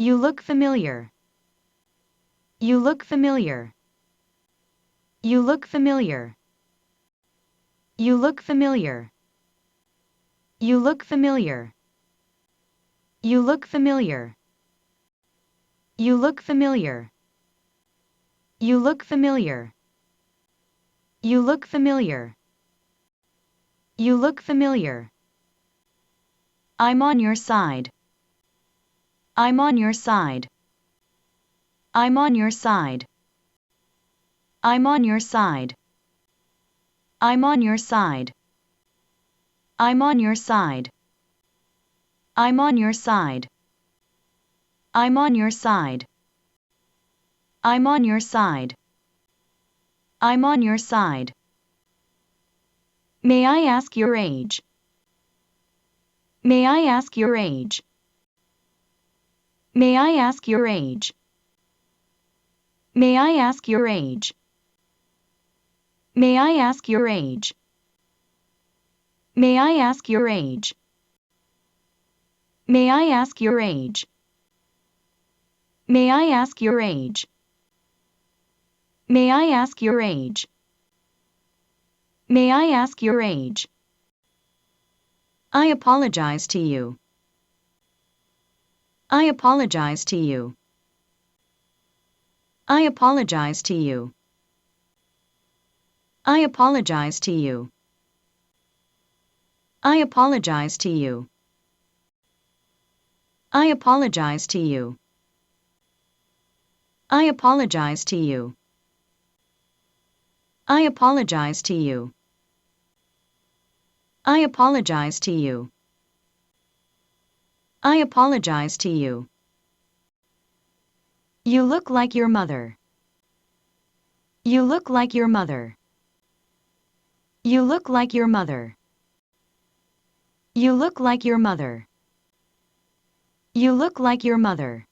You look familiar. You look familiar. You look familiar. You look familiar. You look familiar. You look familiar. You look familiar. You look familiar. You look familiar. You look familiar. I'm on your side. I'm on your side. I'm on your side. I'm on your side. I'm on your side. I'm on your side. I'm on your side. I'm on your side. I'm on your side. I'm on your side. May I ask your age? May I ask your age? May I ask your age? May I ask your age? May I ask your age? May I ask your age? May I ask your age? May I ask your age? May I ask your age? May I ask your age? I apologize to you. I apologize to you. I apologize to you. I apologize to you. I apologize to you. I apologize to you. I apologize to you. I apologize to you. I apologize to you. I apologize to you. You look like your mother. You look like your mother. You look like your mother. You look like your mother. You look like your mother.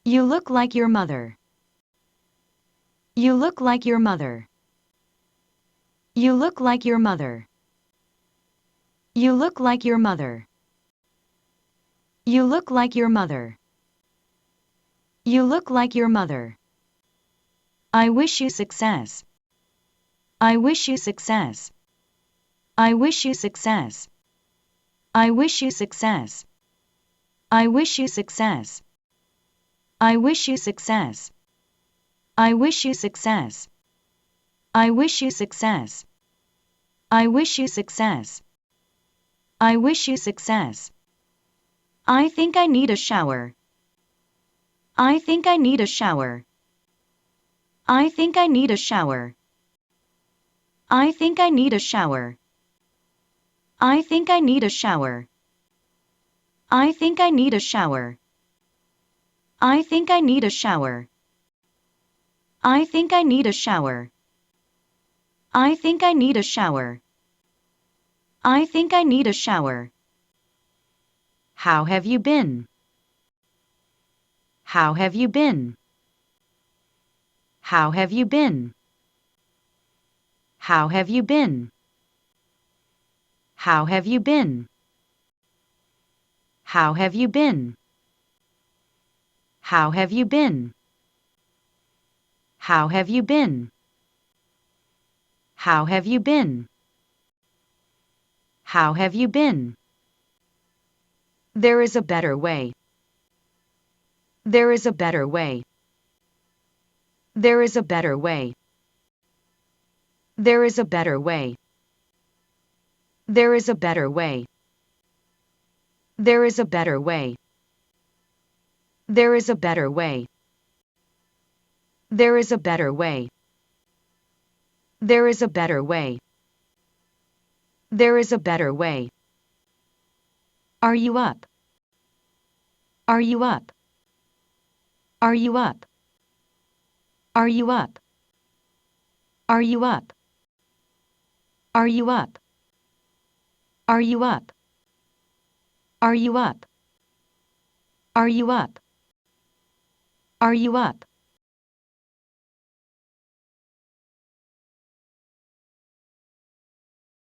You look like your mother. You look like your mother. You look like your mother. You look like your mother. You look like your mother. You look like your mother. I wish you success. I wish you success. I wish you success. I wish you success. I wish you success. I wish you success. I wish you success. I wish you success. I wish you success. I wish you success. I think I need a shower. I think I need a shower. I think I need a shower. I think I need a shower. I think I need a shower. I think I need a shower. I think I need a shower. I think I need a shower. I think I need a shower. I think I need a shower. How have you been? How have you been? How have you been? How have you been? How have you been? How have you been? How have you been? How have you been? How have you been? How have you been? There is a better way. There is a better way. There is a better way. There is a better way. There is a better way. There is a better way. There is a better way. There is a better way. There is a better way. There is a better way. Are you up? Are you up? Are you up? Are you up? Are you up? Are you up? Are you up? Are you up? Are you up? Are you up?